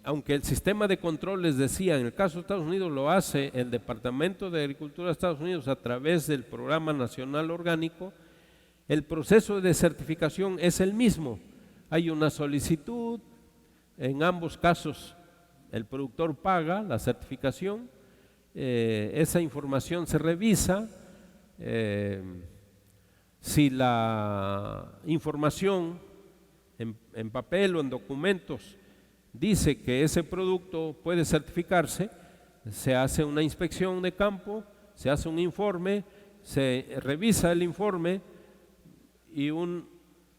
aunque el sistema de control, les decía, en el caso de Estados Unidos lo hace el Departamento de Agricultura de Estados Unidos a través del Programa Nacional Orgánico, el proceso de certificación es el mismo. Hay una solicitud, en ambos casos el productor paga la certificación, esa información se revisa, si la información en papel o en documentos dice que ese producto puede certificarse, se hace una inspección de campo, se hace un informe, se revisa el informe y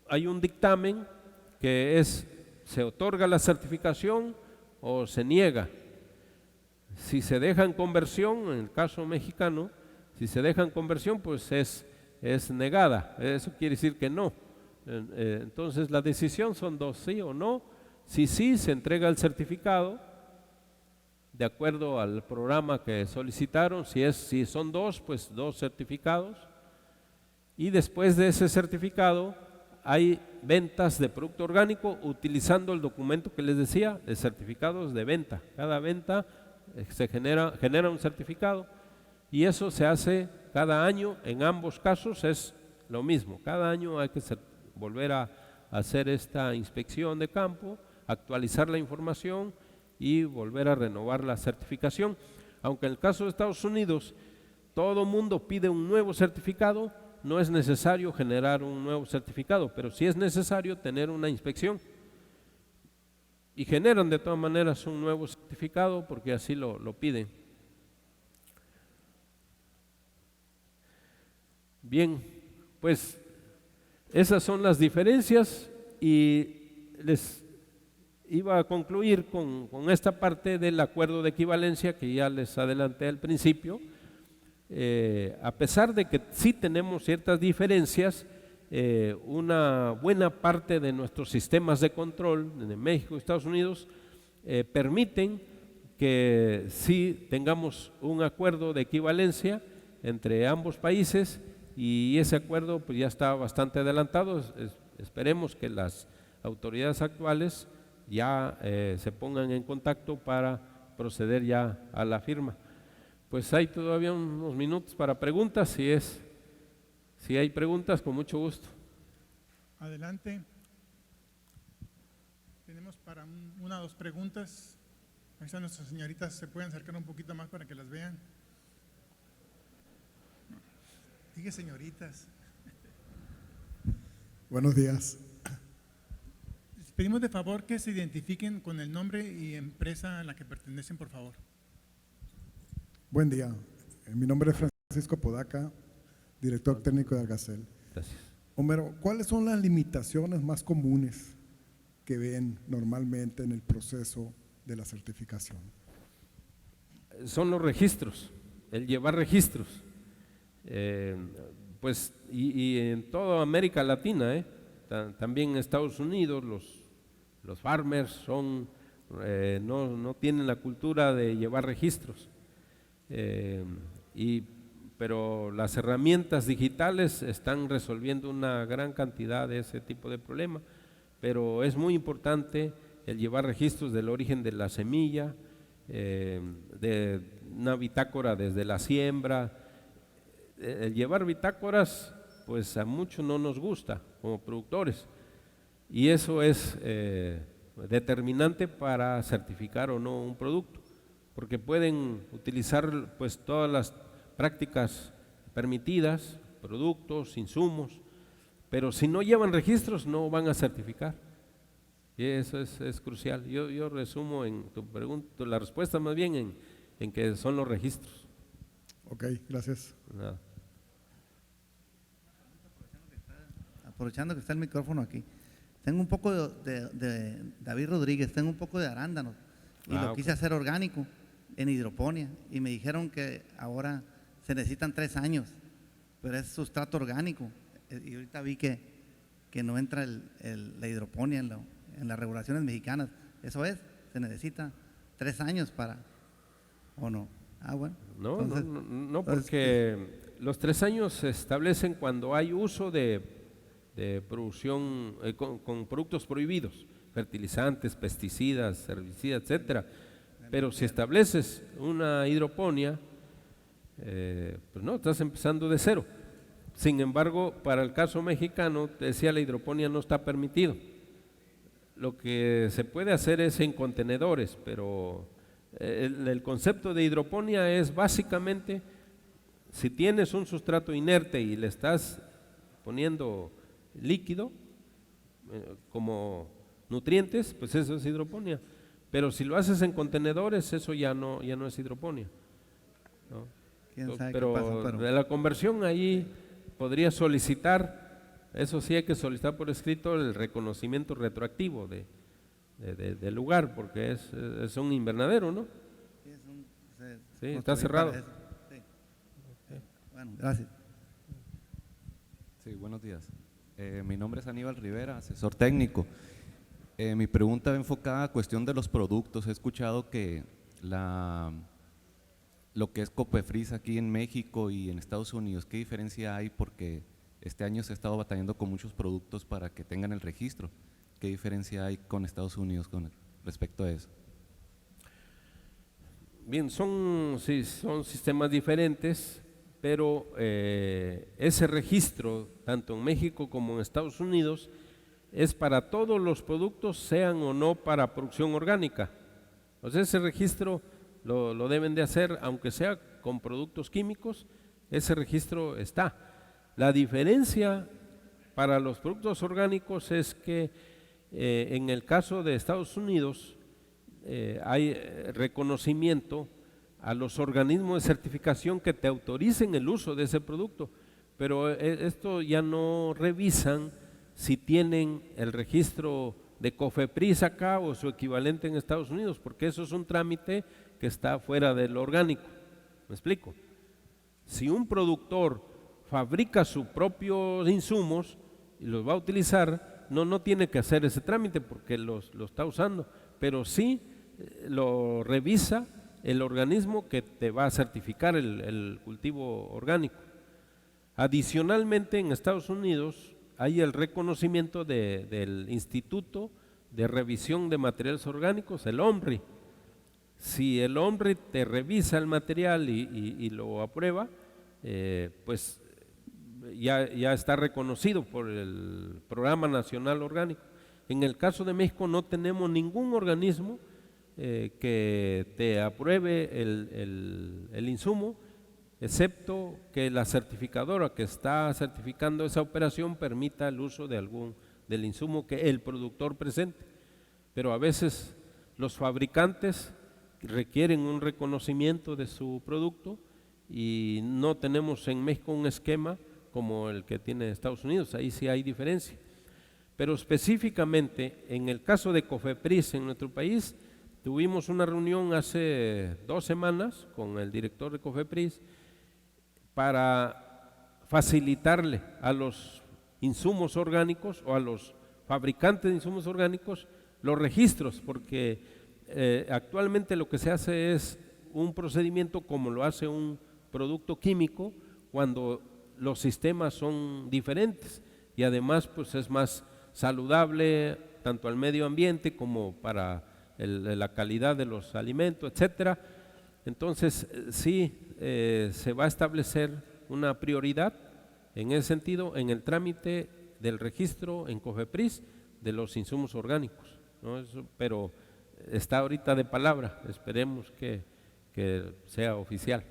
hay un dictamen que es, se otorga la certificación o se niega. Si se deja en conversión, en el caso mexicano, si se deja en conversión, pues es negada. Eso quiere decir que no. Entonces la decisión son dos, sí o no. Si sí, se entrega el certificado de acuerdo al programa que solicitaron. Si son dos, pues 2 certificados. Y después de ese certificado hay ventas de producto orgánico utilizando el documento que les decía de certificados de venta. Cada venta se genera un certificado y eso se hace cada año. En ambos casos es lo mismo. Cada año hay que volver a hacer esta inspección de campo, actualizar la información y volver a renovar la certificación. Aunque en el caso de Estados Unidos todo mundo pide un nuevo certificado, no es necesario generar un nuevo certificado, pero sí es necesario tener una inspección. Y generan de todas maneras un nuevo certificado porque así lo piden. Bien, pues esas son las diferencias y les iba a concluir con esta parte del acuerdo de equivalencia que ya les adelanté al principio. A pesar de que sí tenemos ciertas diferencias, una buena parte de nuestros sistemas de control de México y Estados Unidos permiten que sí tengamos un acuerdo de equivalencia entre ambos países y ese acuerdo pues ya está bastante adelantado. Esperemos que las autoridades actuales ya se pongan en contacto para proceder ya a la firma. Pues hay todavía unos minutos para preguntas, si hay preguntas, con mucho gusto.
Adelante. Tenemos para una o dos preguntas. Ahí están nuestras señoritas, se pueden acercar un poquito más para que las vean. Dije señoritas.
Buenos días.
Les pedimos de favor que se identifiquen con el nombre y empresa a la que pertenecen, por favor.
Buen día. Mi nombre es Francisco Podaca, director técnico de Algacel.
Gracias.
Homero, ¿cuáles son las limitaciones más comunes que ven normalmente en el proceso de la certificación?
Son los registros, el llevar registros. Pues y en toda América Latina, también en Estados Unidos los farmers no tienen la cultura de llevar registros. Pero las herramientas digitales están resolviendo una gran cantidad de ese tipo de problemas, pero es muy importante el llevar registros del origen de la semilla, de una bitácora desde la siembra. El llevar bitácoras pues a muchos no nos gusta como productores y eso es determinante para certificar o no un producto, porque pueden utilizar pues todas las prácticas permitidas, productos, insumos, pero si no llevan registros no van a certificar y eso es crucial. Yo resumo en tu pregunta, la respuesta más bien en que son los registros.
Ok, gracias.
Nada.
Aprovechando que está el micrófono aquí, tengo un poco de David Rodríguez, tengo un poco de arándanos y lo quise hacer orgánico en hidroponía y me dijeron que ahora se necesitan 3 años, pero es sustrato orgánico y ahorita vi que no entra la hidroponía en las regulaciones mexicanas. Eso se necesita 3 años para, ¿o no? Ah, bueno.
No, porque los 3 años se establecen cuando hay uso de producción con productos prohibidos. fertilizantes, pesticidas, herbicidas, etcétera. Pero si estableces una hidroponía, pues no, estás empezando de cero. Sin embargo, para el caso mexicano, te decía, la hidroponía no está permitido. Lo que se puede hacer es en contenedores, pero el concepto de hidroponía es básicamente, si tienes un sustrato inerte y le estás poniendo líquido como nutrientes, pues eso es hidroponía. Pero si lo haces en contenedores, eso ya no es hidroponía, ¿no?
¿Quién sabe
Pero,
qué pasa?
de la conversión ahí podría solicitar, eso sí hay que solicitar por escrito el reconocimiento retroactivo del lugar, porque es un invernadero, ¿no? Sí, está cerrado.
Sí. Bueno, gracias.
Sí, buenos días. Mi nombre es Aníbal Rivera, asesor técnico. Mi pregunta va enfocada a cuestión de los productos. He escuchado que lo que es Cofepris aquí en México y en Estados Unidos, ¿qué diferencia hay? Porque este año se ha estado batallando con muchos productos para que tengan el registro. ¿Qué diferencia hay con Estados Unidos con respecto a eso?
Bien, son sistemas diferentes, pero ese registro, tanto en México como en Estados Unidos, es para todos los productos, sean o no para producción orgánica. O sea, ese registro lo deben de hacer, aunque sea con productos químicos, ese registro está. La diferencia para los productos orgánicos es que en el caso de Estados Unidos hay reconocimiento a los organismos de certificación que te autoricen el uso de ese producto, pero esto ya no revisan si tienen el registro de Cofepris acá o su equivalente en Estados Unidos, porque eso es un trámite que está fuera de lo orgánico. ¿Me explico? Si un productor fabrica sus propios insumos y los va a utilizar, no tiene que hacer ese trámite porque lo está usando, pero sí lo revisa el organismo que te va a certificar el cultivo orgánico. Adicionalmente, en Estados Unidos hay el reconocimiento del Instituto de Revisión de Materiales Orgánicos, el OMRI. Si el OMRI te revisa el material y lo aprueba, pues ya está reconocido por el Programa Nacional Orgánico. En el caso de México no tenemos ningún organismo que te apruebe el insumo, excepto que la certificadora que está certificando esa operación permita el uso de del insumo que el productor presente. Pero a veces los fabricantes requieren un reconocimiento de su producto y no tenemos en México un esquema como el que tiene Estados Unidos, ahí sí hay diferencia. Pero específicamente en el caso de Cofepris en nuestro país, tuvimos una reunión hace 2 semanas con el director de Cofepris para facilitarle a los insumos orgánicos o a los fabricantes de insumos orgánicos los registros, porque actualmente lo que se hace es un procedimiento como lo hace un producto químico cuando los sistemas son diferentes y además pues es más saludable tanto al medio ambiente como para la calidad de los alimentos, etcétera. Entonces sí se va a establecer una prioridad en ese sentido en el trámite del registro en Cofepris de los insumos orgánicos, ¿no? Eso, pero está ahorita de palabra, esperemos que sea oficial.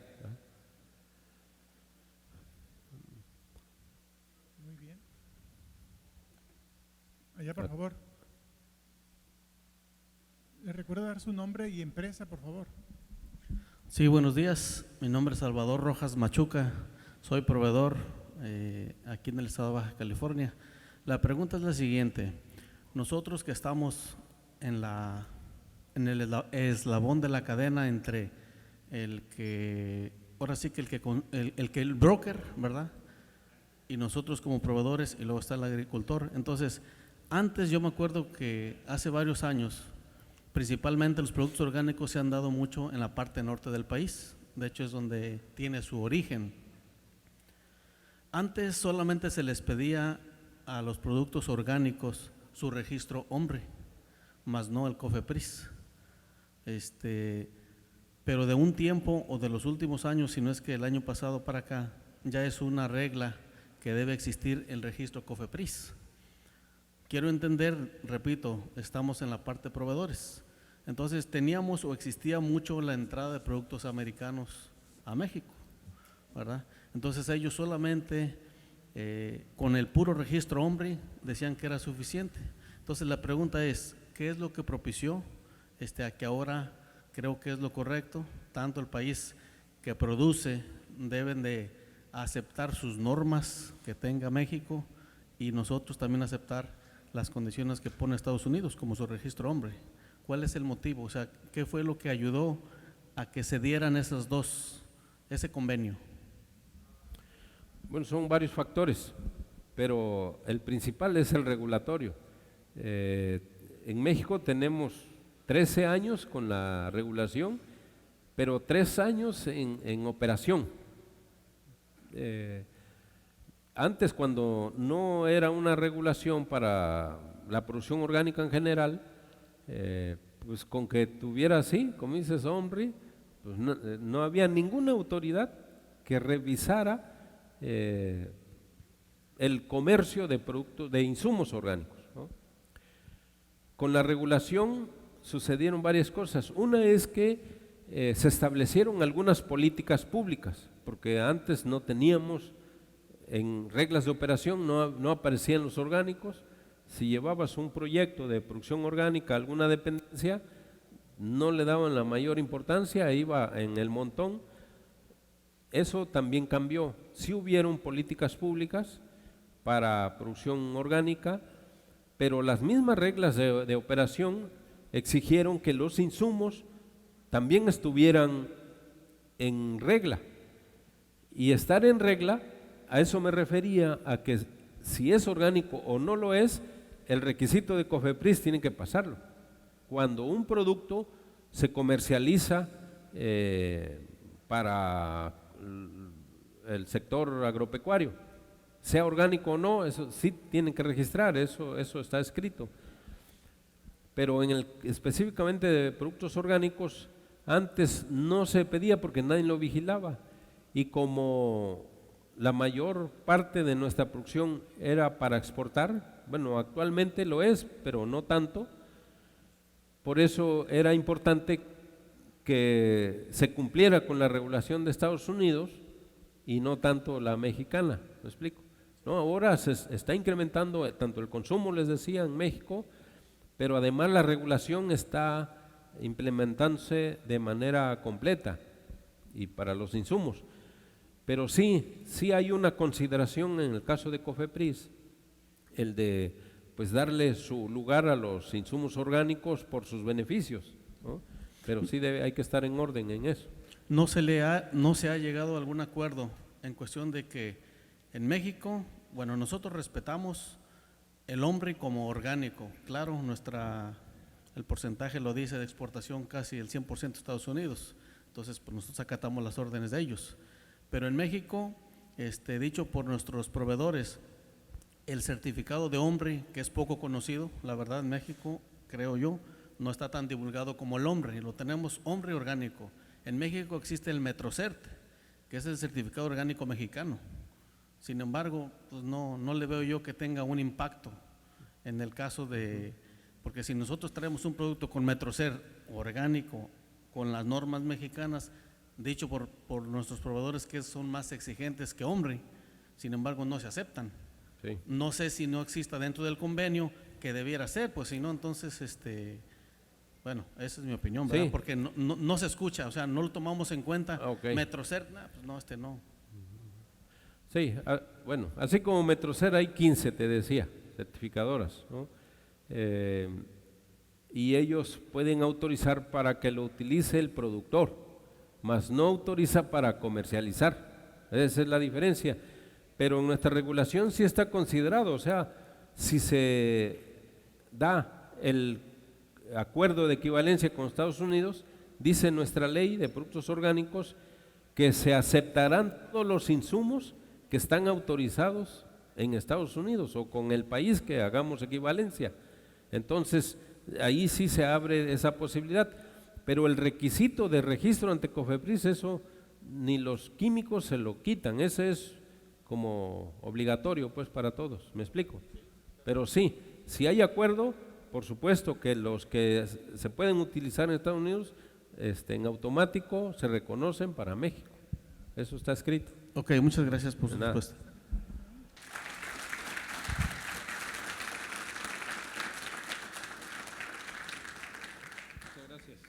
Muy bien. Allá, por favor. ¿Le recuerda dar su nombre y empresa, por favor?
Sí, buenos días. Mi nombre es Salvador Rojas Machuca. Soy proveedor aquí en el estado de Baja California. La pregunta es la siguiente. Nosotros que estamos en el eslabón de la cadena entre el broker, ¿verdad? Y nosotros como proveedores, y luego está el agricultor. Entonces, antes yo me acuerdo que hace varios años, principalmente los productos orgánicos se han dado mucho en la parte norte del país. De hecho, es donde tiene su origen. Antes solamente se les pedía a los productos orgánicos su registro OMRI. más no el COFEPRIS. Pero de un tiempo o de los últimos años, si no es que el año pasado para acá, ya es una regla que debe existir el registro COFEPRIS. Quiero entender, repito, estamos en la parte de proveedores. Entonces teníamos o existía mucho la entrada de productos americanos a México, ¿verdad? Entonces ellos solamente con el puro registro OMRI decían que era suficiente. Entonces la pregunta es, ¿qué es lo que propició a que ahora creo que es lo correcto? Tanto el país que produce deben de aceptar sus normas que tenga México y nosotros también aceptar las condiciones que pone Estados Unidos como su registro OMRI. ¿Cuál es el motivo? O sea, ¿qué fue lo que ayudó a que se dieran ese convenio?
Bueno, son varios factores, pero el principal es el regulatorio. En México tenemos 13 años con la regulación, pero 3 años en operación. Antes, cuando no era una regulación para la producción orgánica en general, pues con que tuviera así, como dices, OMRI, pues no había ninguna autoridad que revisara el comercio de productos, de insumos orgánicos, ¿no? Con la regulación sucedieron varias cosas. Una es que se establecieron algunas políticas públicas, porque antes no teníamos en reglas de operación, no aparecían los orgánicos. Si llevabas un proyecto de producción orgánica a alguna dependencia, no le daban la mayor importancia, iba en el montón. Eso también cambió. Sí hubieron políticas públicas para producción orgánica, pero las mismas reglas de operación exigieron que los insumos también estuvieran en regla. Y estar en regla, a eso me refería, a que si es orgánico o no lo es, el requisito de COFEPRIS tiene que pasarlo. Cuando un producto se comercializa para el sector agropecuario, sea orgánico o no, eso sí tienen que registrar, eso está escrito. Pero específicamente de productos orgánicos, antes no se pedía porque nadie lo vigilaba, y como la mayor parte de nuestra producción era para exportar, bueno, actualmente lo es, pero no tanto, por eso era importante que se cumpliera con la regulación de Estados Unidos y no tanto la mexicana, ¿me explico? No, ahora se está incrementando tanto el consumo, les decía, en México, pero además la regulación está implementándose de manera completa y para los insumos. Pero sí hay una consideración en el caso de COFEPRIS, el de pues darle su lugar a los insumos orgánicos por sus beneficios, ¿no? Pero sí hay que estar en orden en eso.
No se ha llegado a algún acuerdo en cuestión de que en México, bueno, nosotros respetamos el OMRI como orgánico, claro, el porcentaje lo dice de exportación casi el 100% de Estados Unidos, entonces pues nosotros acatamos las órdenes de ellos. Pero en México, dicho por nuestros proveedores, el certificado de OMRI, que es poco conocido, la verdad en México, creo yo, no está tan divulgado como el OMRI, lo tenemos OMRI orgánico. En México existe el Metrocert, que es el certificado orgánico mexicano. Sin embargo, pues no le veo yo que tenga un impacto en el caso de, porque si nosotros traemos un producto con Metrocert orgánico, con las normas mexicanas, dicho por nuestros proveedores que son más exigentes que OMRI, sin embargo no se aceptan.
Sí.
No sé si no exista dentro del convenio que debiera ser, pues si no, entonces, bueno, esa es mi opinión, ¿verdad?
Sí.
Porque no se escucha, o sea, no lo tomamos en cuenta.
Okay.
Metrocert, pues no, no.
Sí, bueno, así como Metrocert hay 15, te decía, certificadoras, ¿no? Y ellos pueden autorizar para que lo utilice el productor, mas no autoriza para comercializar. Esa es la diferencia. Pero en nuestra regulación sí está considerado, o sea, si se da el acuerdo de equivalencia con Estados Unidos, dice nuestra ley de productos orgánicos que se aceptarán todos los insumos que están autorizados en Estados Unidos o con el país que hagamos equivalencia. Entonces, ahí sí se abre esa posibilidad, pero el requisito de registro ante COFEPRIS, eso ni los químicos se lo quitan, ese es como obligatorio pues para todos, ¿me explico? Pero sí, si hay acuerdo, por supuesto que los que se pueden utilizar en Estados Unidos en automático se reconocen para México, eso está escrito.
Ok, muchas gracias por su
De nada.
respuesta.